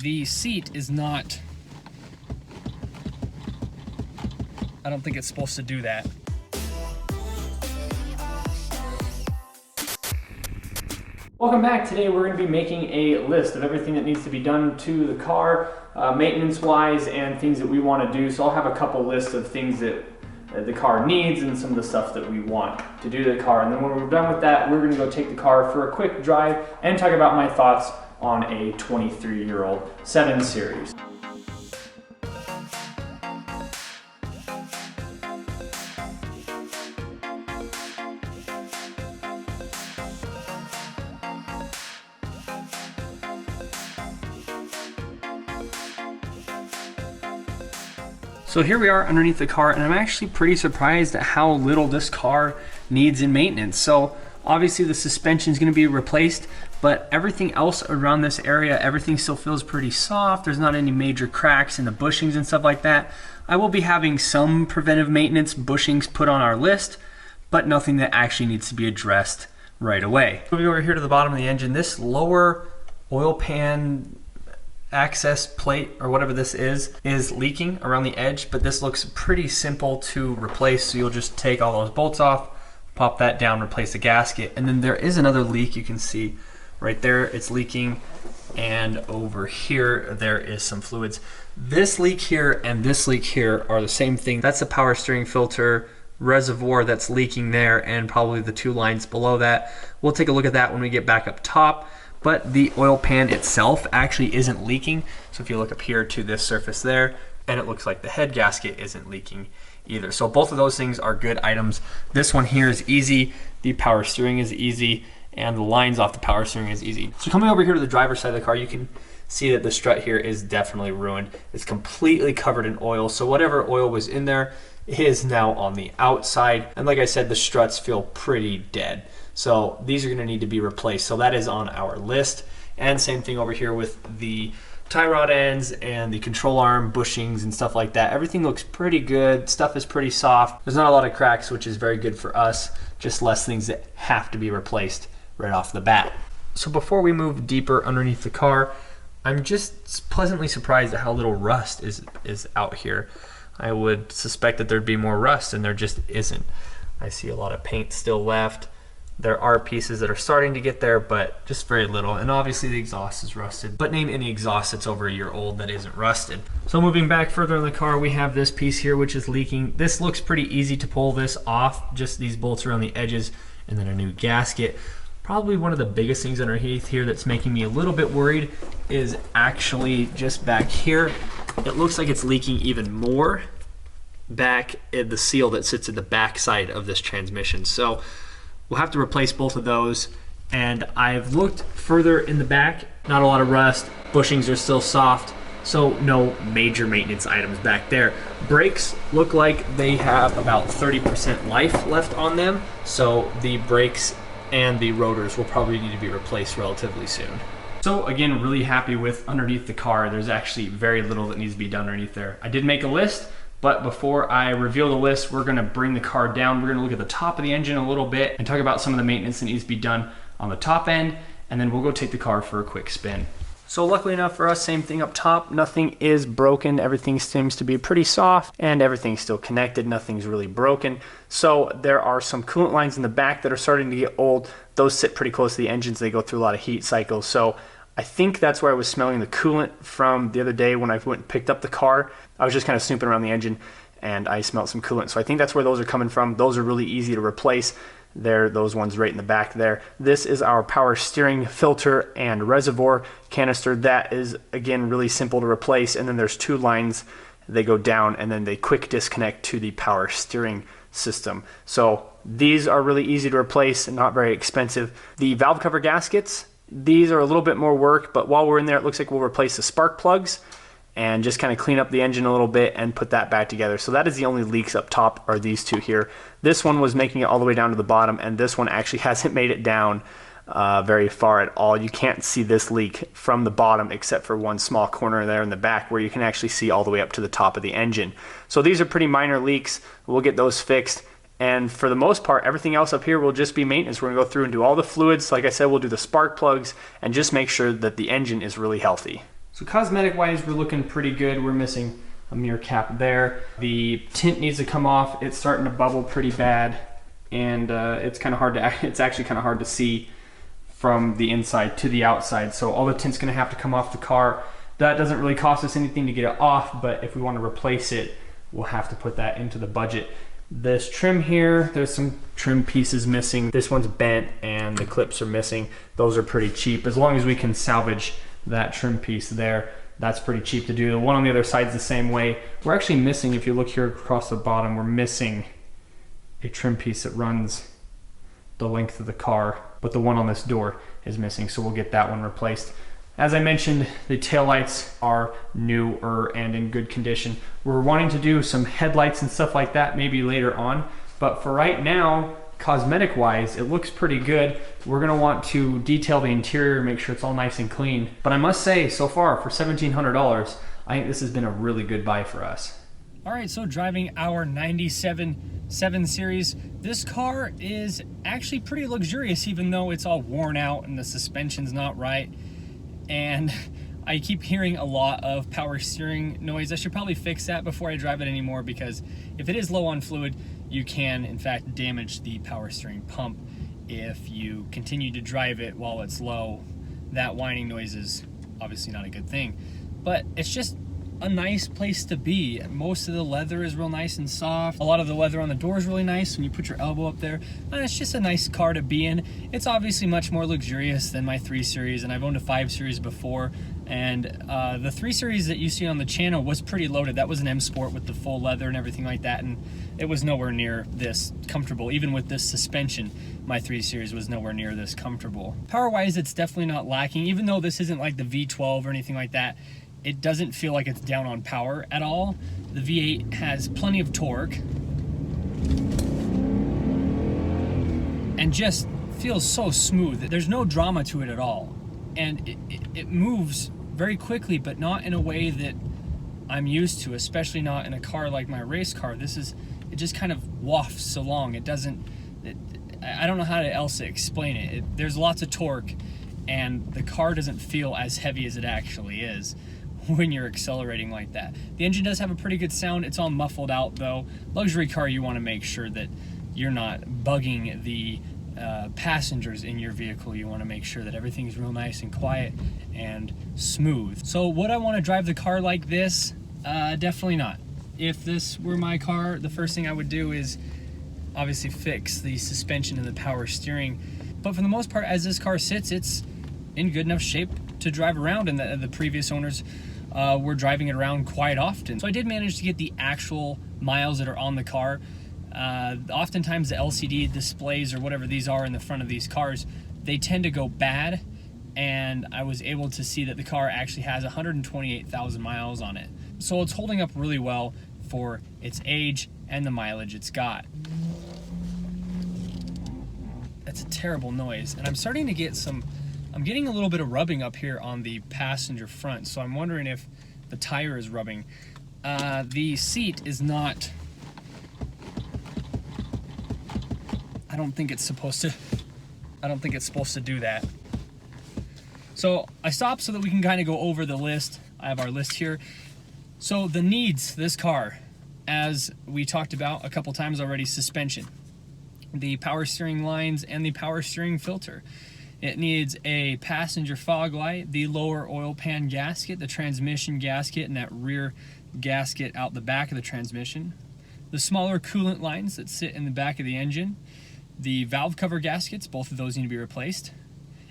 The seat is not, I don't think it's supposed to do that. Welcome back. Today we're going to be making a list of everything that needs to be done to the car, maintenance wise, and things that we want to do. So I'll have a couple lists of things that the car needs and some of the stuff that we want to do to the car. And then when we're done with that, we're going to go take the car for a quick drive and talk about my thoughts on a 23-year-old 7 Series. So here we are underneath the car, and I'm actually pretty surprised at how little this car needs in maintenance. So obviously the suspension is going to be replaced, but everything else around this area, everything still feels pretty soft. There's not any major cracks in the bushings and stuff like that. I will be having some preventive maintenance bushings put on our list, but nothing that actually needs to be addressed right away. Moving over here to the bottom of the engine, this lower oil pan access plate or whatever this is leaking around the edge, but this looks pretty simple to replace. So you'll just take all those bolts off, pop that down, replace the gasket, and then there is another leak. You can see right there it's leaking, and over here there is some fluids. This leak here and this leak here are the same thing. That's the power steering filter reservoir that's leaking there, and probably the 2 lines below that. We'll take a look at that when we get back up top. But the oil pan itself actually isn't leaking. So if you look up here to this surface there, and it looks like the head gasket isn't leaking either. So both of those things are good items. This one here is easy. The power steering is easy, and the lines off the power steering is easy. So coming over here to the driver's side of the car, you can see that the strut here is definitely ruined. It's completely covered in oil. So whatever oil was in there is now on the outside. And like I said, the struts feel pretty dead. So these are going to need to be replaced. So that is on our list. And same thing over here with the tie rod ends and the control arm bushings and stuff like that. Everything looks pretty good. Stuff is pretty soft. There's not a lot of cracks, which is very good for us. Just less things that have to be replaced right off the bat. So before we move deeper underneath the car, I'm just pleasantly surprised at how little rust is out here. I would suspect that there'd be more rust, and there just isn't. I see a lot of paint still left. There are pieces that are starting to get there, but just very little. And obviously the exhaust is rusted, but name any exhaust that's over a year old that isn't rusted. So moving back further in the car, we have this piece here which is leaking. This looks pretty easy to pull this off, just these bolts around the edges and then a new gasket. Probably one of the biggest things underneath here that's making me a little bit worried is actually just back here. It looks like it's leaking even more back in the seal that sits at the back side of this transmission. So we'll have to replace both of those, and I've looked further in the back, not a lot of rust, bushings are still soft, so no major maintenance items back there. Brakes look like they have about 30% life left on them, so the brakes and the rotors will probably need to be replaced relatively soon. So again, really happy with underneath the car. There's actually very little that needs to be done underneath there. I did make a list, but before I reveal the list, we're gonna bring the car down. We're gonna look at the top of the engine a little bit and talk about some of the maintenance that needs to be done on the top end, and then we'll go take the car for a quick spin. So luckily enough for us, same thing up top. Nothing is broken. Everything seems to be pretty soft, and everything's still connected. Nothing's really broken. So there are some coolant lines in the back that are starting to get old. Those sit pretty close to the engines. They go through a lot of heat cycles. So I think that's where I was smelling the coolant from the other day when I went and picked up the car. I was just kind of snooping around the engine and I smelled some coolant. So I think that's where those are coming from. Those are really easy to replace. They're those ones right in the back there. This is our power steering filter and reservoir canister. That is, again, really simple to replace. And then there's 2 lines. They go down and then they quick disconnect to the power steering system. So these are really easy to replace and not very expensive. The valve cover gaskets, these are a little bit more work, but while we're in there, it looks like we'll replace the spark plugs and just kind of clean up the engine a little bit and put that back together. So that is the only leaks up top, are these 2 here. This one was making it all the way down to the bottom, and this one actually hasn't made it down very far at all. You can't see this leak from the bottom except for one small corner there in the back where you can actually see all the way up to the top of the engine. So these are pretty minor leaks. We'll get those fixed. And for the most part, everything else up here will just be maintenance. We're gonna go through and do all the fluids. Like I said, we'll do the spark plugs and just make sure that the engine is really healthy. So cosmetic wise, we're looking pretty good. We're missing a mirror cap there. The tint needs to come off. It's starting to bubble pretty bad, and it's actually kind of hard to see from the inside to the outside. So all the tint's gonna have to come off the car. That doesn't really cost us anything to get it off, but if we want to replace it, we'll have to put that into the budget. This trim here, there's some trim pieces missing. This one's bent and the clips are missing. Those are pretty cheap. As long as we can salvage that trim piece there, that's pretty cheap to do. The one on the other side's the same way. We're actually missing, if you look here across the bottom, we're missing a trim piece that runs the length of the car, but the one on this door is missing, so we'll get that one replaced. As I mentioned, the taillights are newer and in good condition. We're wanting to do some headlights and stuff like that maybe later on, but for right now, cosmetic wise, it looks pretty good. We're gonna want to detail the interior, make sure it's all nice and clean. But I must say, so far for $1,700, I think this has been a really good buy for us. All right, so driving our 97 7 Series, this car is actually pretty luxurious, even though it's all worn out and the suspension's not right. And I keep hearing a lot of power steering noise. I should probably fix that before I drive it anymore, because if it is low on fluid, you can in fact damage the power steering pump if you continue to drive it while it's low. That whining noise is obviously not a good thing, but it's just a nice place to be. Most of the leather is real nice and soft. A lot of the leather on the door is really nice when you put your elbow up there. And it's just a nice car to be in. It's obviously much more luxurious than my 3 Series, and I've owned a 5 Series before. And the 3 Series that you see on the channel was pretty loaded. That was an M Sport with the full leather and everything like that, and it was nowhere near this comfortable. Even with this suspension, my 3 Series was nowhere near this comfortable. Power-wise, it's definitely not lacking. Even though this isn't like the V12 or anything like that, it doesn't feel like it's down on power at all. The V8 has plenty of torque and just feels so smooth. There's no drama to it at all. And it moves very quickly, but not in a way that I'm used to, especially not in a car like my race car. It just kind of wafts along. I don't know how else to explain it. There's lots of torque, and the car doesn't feel as heavy as it actually is when you're accelerating like that. The engine does have a pretty good sound. It's all muffled out though. Luxury car, you want to make sure that you're not bugging the passengers in your vehicle. You want to make sure that everything's real nice and quiet and smooth. So would I want to drive the car like this? Definitely not. If this were my car, the first thing I would do is obviously fix the suspension and the power steering. But for the most part, as this car sits, it's in good enough shape to drive around, and the previous owners were driving it around quite often. So I did manage to get the actual miles that are on the car. Oftentimes the LCD displays or whatever these are in the front of these cars, they tend to go bad, and I was able to see that the car actually has 128,000 miles on it. So it's holding up really well for its age and the mileage it's got. That's a terrible noise, and I'm starting to get I'm getting a little bit of rubbing up here on the passenger front, so I'm wondering if the tire is rubbing. The seat is not, I don't think it's supposed to do that. So I stopped so that we can kind of go over the list. I have our list here. So the needs this car, as we talked about a couple times already: suspension, the power steering lines, and the power steering filter. It needs a passenger fog light, the lower oil pan gasket, the transmission gasket, and that rear gasket out the back of the transmission, the smaller coolant lines that sit in the back of the engine, the valve cover gaskets, both of those need to be replaced.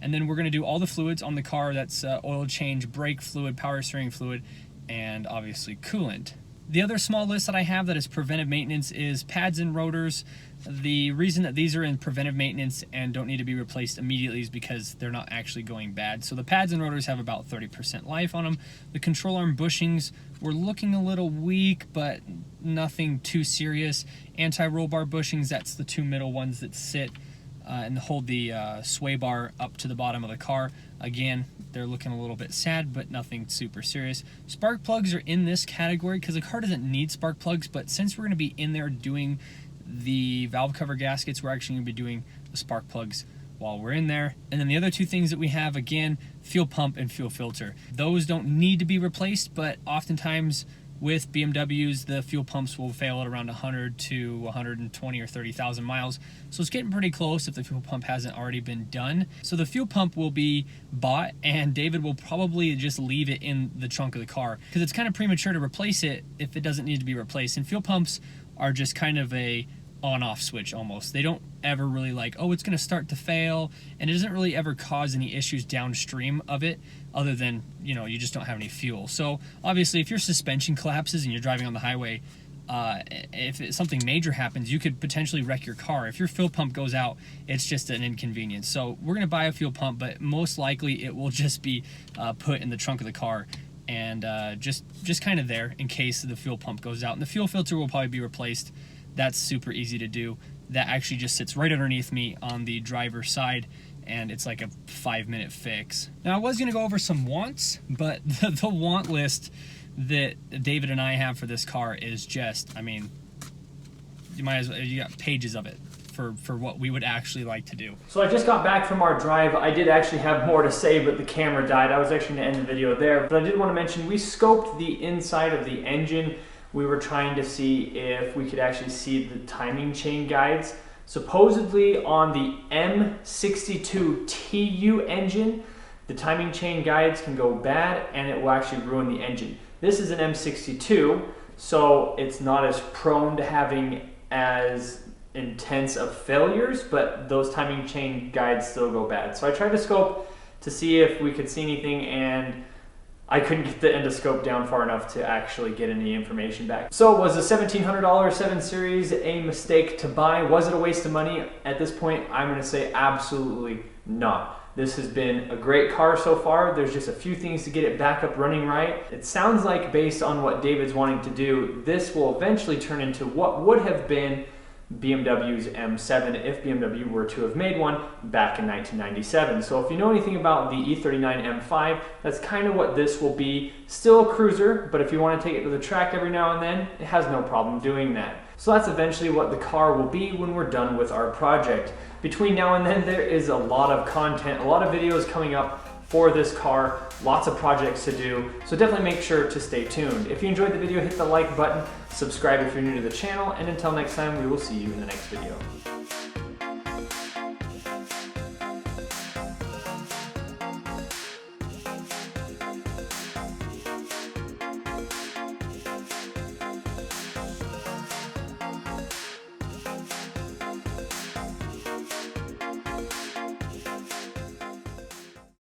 And then we're going to do all the fluids on the car. That's oil change, brake fluid, power steering fluid, and obviously coolant. The other small list that I have that is preventive maintenance is pads and rotors. The reason that these are in preventive maintenance and don't need to be replaced immediately is because they're not actually going bad. So the pads and rotors have about 30% life on them. The control arm bushings were looking a little weak, but nothing too serious. Anti-roll bar bushings, that's the two middle ones that sit and hold the sway bar up to the bottom of the car. Again, they're looking a little bit sad, but nothing super serious. Spark plugs are in this category because the car doesn't need spark plugs, but since we're going to be in there doing the valve cover gaskets, we're actually going to be doing the spark plugs while we're in there. And then the other two things that we have, again, fuel pump and fuel filter. Those don't need to be replaced, but oftentimes with BMWs, the fuel pumps will fail at around 100 to 120 or 30,000 miles. So it's getting pretty close if the fuel pump hasn't already been done. So the fuel pump will be bought, and David will probably just leave it in the trunk of the car because it's kind of premature to replace it if it doesn't need to be replaced. And fuel pumps are just kind of a on-off switch almost. They don't ever really like, oh, it's going to start to fail, and it doesn't really ever cause any issues downstream of it other than, you know, you just don't have any fuel. So obviously if your suspension collapses and you're driving on the highway, if something major happens, you could potentially wreck your car. If your fuel pump goes out, it's just an inconvenience. So we're going to buy a fuel pump, but most likely it will just be put in the trunk of the car and just kind of there in case the fuel pump goes out. And the fuel filter will probably be replaced. That's super easy to do. That actually just sits right underneath me on the driver's side, and it's like a 5-minute fix. Now I was gonna go over some wants, but the want list that David and I have for this car is just, I mean, you got pages of it for what we would actually like to do. So I just got back from our drive. I did actually have more to say, but the camera died. I was actually gonna end the video there, but I did want to mention we scoped the inside of the engine. We were trying to see if we could actually see the timing chain guides. Supposedly on the M62 TU engine, the timing chain guides can go bad and it will actually ruin the engine. This is an M62, so it's not as prone to having as intense of failures, but those timing chain guides still go bad. So I tried to scope to see if we could see anything, and I couldn't get the endoscope down far enough to actually get any information back. So was the $1,700 7 Series a mistake to buy? Was it a waste of money? At this point, I'm gonna say absolutely not. This has been a great car so far. There's just a few things to get it back up running right. It sounds like, based on what David's wanting to do, this will eventually turn into what would have been BMW's M7 if BMW were to have made one back in 1997. So if you know anything about the E39 M5, that's kind of what this will be. Still a cruiser, but if you want to take it to the track every now and then, it has no problem doing that. So that's eventually what the car will be when we're done with our project. Between now and then, there is a lot of content, a lot of videos coming up for this car, lots of projects to do, so definitely make sure to stay tuned. If you enjoyed the video, hit the like button, subscribe if you're new to the channel, and until next time, we will see you in the next video.